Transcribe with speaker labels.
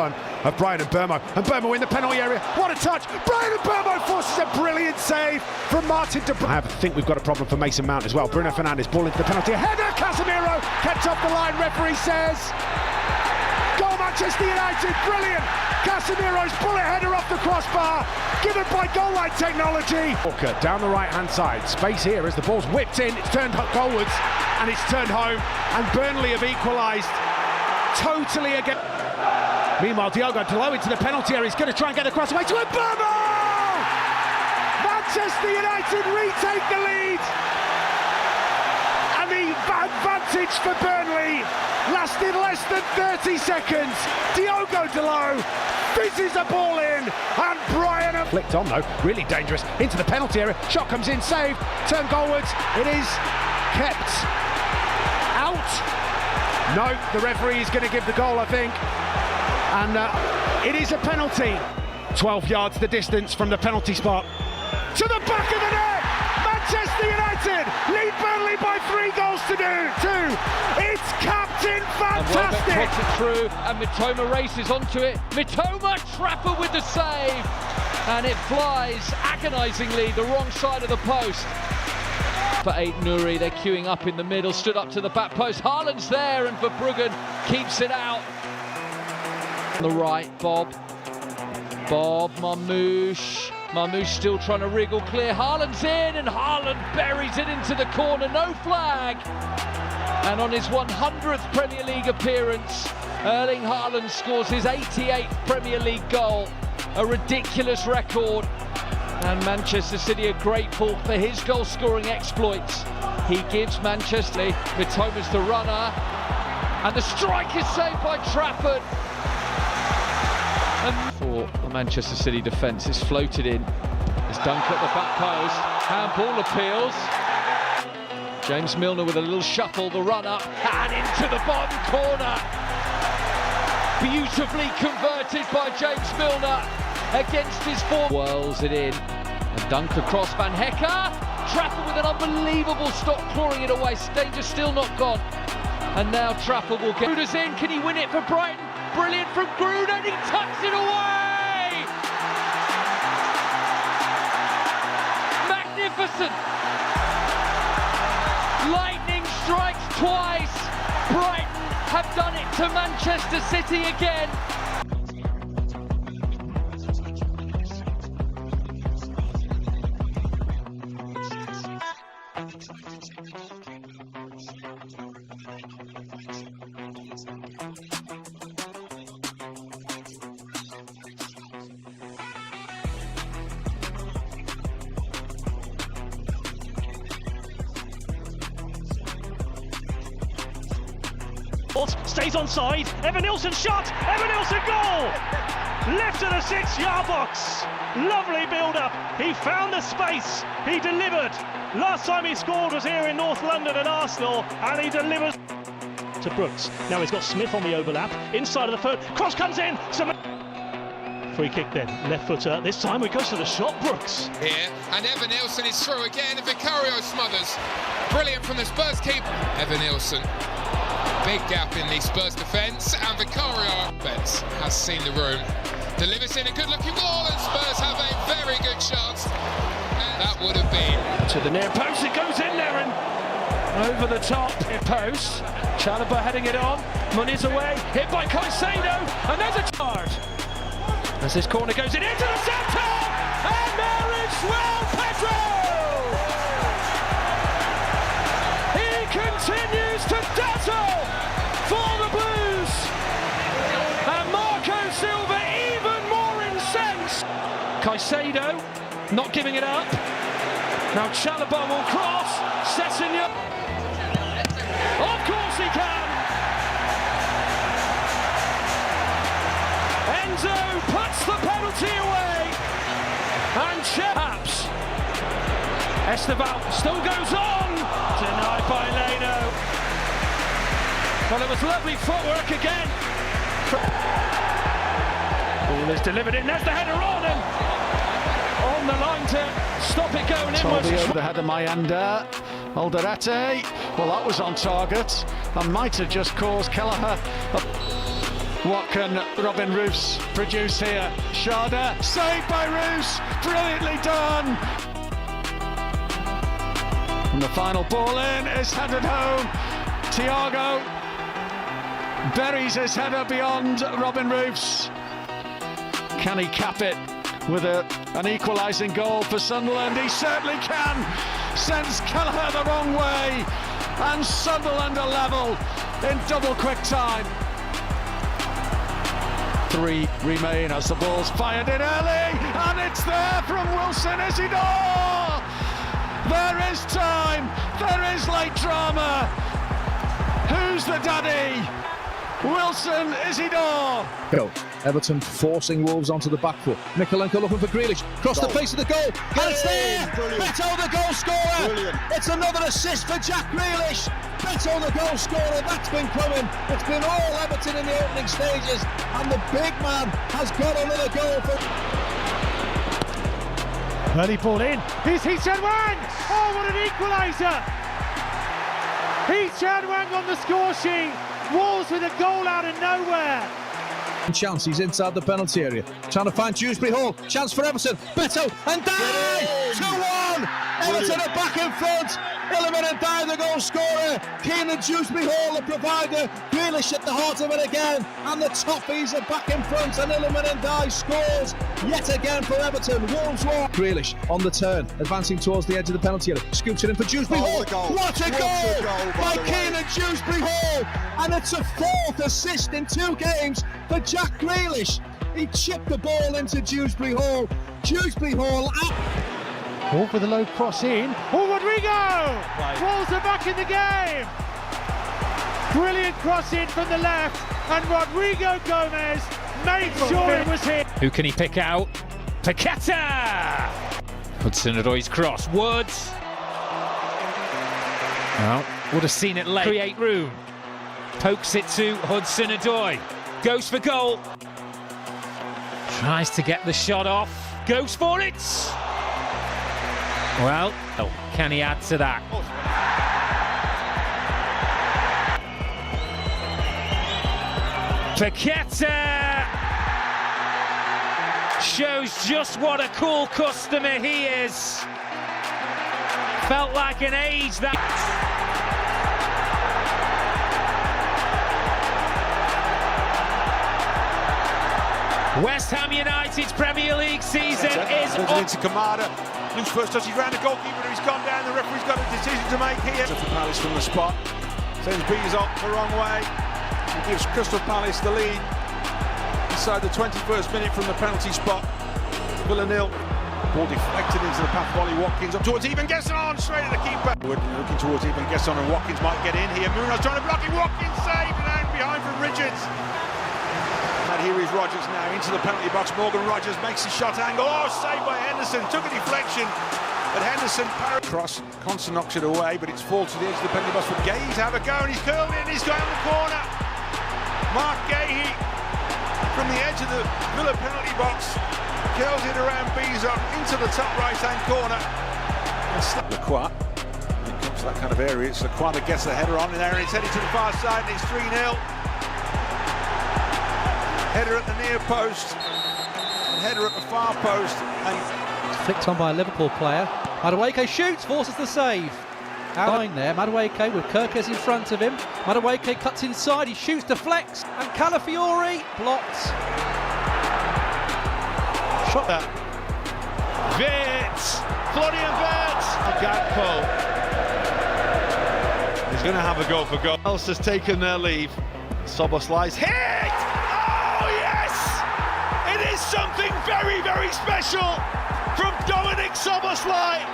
Speaker 1: Of Brian and Burmo in the penalty area. What a touch! Brian and Burmo forces a brilliant save from Martin de I think we've got a problem for Mason Mount as well. Bruno Fernandes, ball into the penalty. Header, Casemiro kept off the line. Referee says, goal Manchester United, brilliant! Casemiro's bullet header off the crossbar, given by goal line technology. Walker down the right hand side. Space here as the ball's whipped in. It's turned goalwards and it's turned home. And Burnley have equalised totally again. Meanwhile, Diogo Dalot into the penalty area. He's going to try and get across away to Burmo! Manchester United retake the lead. And the advantage for Burnley lasted less than 30 seconds. Diogo Dalot fizzes a ball in, and Brian... Flicked on though, really dangerous, into the penalty area. Shot comes in, saved, turned goalwards. It is kept out. No, the referee is going to give the goal, I think. And it is a penalty. 12 yards the distance from the penalty spot. To the back of the net! Manchester United lead Burnley by 3 goals to 2. It's Captain Fantastic!
Speaker 2: And puts it through, and Mitoma races onto it. Mitoma, Trafford with the save! And it flies agonisingly the wrong side of the post. For Ait Nouri, they're queuing up in the middle, stood up to the back post. Haaland's there, and Verbruggen keeps it out. On the right, Bob, Marmoush still trying to wriggle clear. Haaland's in, and Haaland buries it into the corner. No flag. And on his 100th Premier League appearance, Erling Haaland scores his 88th Premier League goal. A ridiculous record. And Manchester City are grateful for his goal-scoring exploits. He gives Manchester. Mitoma's the runner, and the strike is saved by Trafford. And for the Manchester City defence, it's floated in. It's Dunk at the back post. Handball appeals. James Milner with a little shuffle, the run up, and into the bottom corner. Beautifully converted by James Milner against his form. Whirls it in. And Dunk across Van Hecker. Trafford with an unbelievable stop, clawing it away. Danger still not gone. And now Trafford will get... Gruder's in. Can he win it for Brighton? Brilliant from Gruder, and he tucks it away! Magnificent! Lightning strikes twice. Brighton have done it to Manchester City again.
Speaker 3: Stays onside, Evan Nilsson shot, Evan Nilsson goal! Left of the 6-yard box, lovely build-up, he found the space, he delivered. Last time he scored was here in North London at Arsenal, and he delivers to Brooks. Now he's got Smith on the overlap, inside of the foot, cross comes in, free kick then, left footer, this time it goes to the shot, Brooks.
Speaker 4: Here, and Evan Nilsson is through again, and Vicario smothers. Brilliant from the Spurs keeper. Evan Nilsson. Big gap in the Spurs defence, and Vicario has seen the room. Delivers in a good-looking ball, and Spurs have a very good chance. And that would have been...
Speaker 3: To the near post, it goes in there, and over the top. Near post, Chalobah heading it on, Muniz away, hit by Caicedo, and there's a charge. As this corner goes in into the centre, and there is João Pedro! He continues to dazzle for the Blues, and Marco Silva even more incensed. Caicedo not giving it up. Now Chalobah will cross. Sessegnon. Of course he can. Enzo puts the penalty away, and perhaps Esteval still goes on. Denied by Leno. Well, it was lovely footwork again. Ball is delivered in. There's the header on, and on the line to stop it going inwards.
Speaker 5: Over the head of Mayanda. Alderete. Well, that was on target. That might have just caused Kelleher.
Speaker 1: What can Robin Roos produce here? Sharda, saved by Roos, brilliantly done. And the final ball in is headed home. Thiago buries his header beyond Robin Roos. Can he cap it with an equalising goal for Sunderland? He certainly can. Sends Kelleher the wrong way, and Sunderland are level in double quick time. 3 remain as the ball's fired in early, and it's there from Wilson Isidore. There is time, there is late drama. Who's the daddy? Wilson Isidore.
Speaker 5: Everton forcing Wolves onto the back foot. Mikalenko looking for Grealish. Cross the face of the goal. And it's there! Beto, the goal scorer! Brilliant. It's another assist for Jack Grealish. Beto, the goal scorer. That's been coming. It's been all Everton in the opening stages. And the big man has got another goal for...
Speaker 1: Early ball in. Here's Hee-Chan Wang! Oh, what an equaliser! Hee-Chan Wang on the score sheet. Wolves with a goal out of nowhere.
Speaker 5: Chance, he's inside the penalty area, trying to find Dewsbury Hall. Chance for Everton. Beto and Dye! 2-1! Everton are back in front. Illiman and Dye, the goal scorer. Keane and Dewsbury Hall, the provider. Grealish at the heart of it again. And the Toffees are back in front. And Illiman and Dye scores yet again for Everton. Wolves won. Grealish on the turn, advancing towards the edge of the penalty area. Scoops it in for Dewsbury Hall. What a goal by Keane and Dewsbury Hall. And it's a 4th assist in 2 games for Jack Grealish. He chipped the ball into Dewsbury Hall. Dewsbury Hall up.
Speaker 1: Wolf with a low cross in. Oh, Rodrigo! Wolves are back in the game. Brilliant cross in from the left, and Rodrigo Gomez made sure it was hit.
Speaker 2: Who can he pick out? Paqueta! Hudson-Odoi's cross. Woods. Well, would have seen it late. Create room. Pokes it to Hudson-Odoi. Goes for goal. Tries to get the shot off. Goes for it. Well, can he add to that? Paqueta shows just what a cool customer he is. Felt like an age that... West Ham United's Premier League season is up.
Speaker 6: Into Kamada. Loose first touch, he's round the goalkeeper, he's gone down. The referee's got a decision to make here. For Palace from the spot. Sends Bees up the wrong way. He gives Crystal Palace the lead. Inside the 21st minute from the penalty spot. Villa 0. Ball deflected into the path volley. Watkins up towards Even Gesson on straight at the keeper. Looking towards Even Gesson, and Watkins might get in here. Munoz trying to block it. Watkins saved and out behind from Richards. And here is Rodgers now into the penalty box. Morgan Rodgers makes his shot angle. Oh, saved by Henderson. Took a deflection, but Henderson cross. Constant knocks it away, but it's fall to the edge of the penalty box for Gahey to have a go, and he's curled in. He's going on the corner. Mark Gahey from the edge of the Villa penalty box curls it around Beezer into the top right-hand corner. Lacroix. When it comes to that kind of area, it's Lacroix that gets the header on in there, and it's headed to the far side, and it's 3-0. Header at the near post, and header at the far post, and
Speaker 7: it's flicked on by a Liverpool player. Madueke shoots, forces the save. Out there, Madueke with Kirkes in front of him. Madueke cuts inside, he shoots, deflects, and Calafiori blocked. Shot that.
Speaker 3: Wirtz, Florian Wirtz, Gakpo. He's going to have a go for goal. Else has taken their leave. Szoboszlai's hit! Oh yes! It is something very, very special from Dominik Szoboszlai.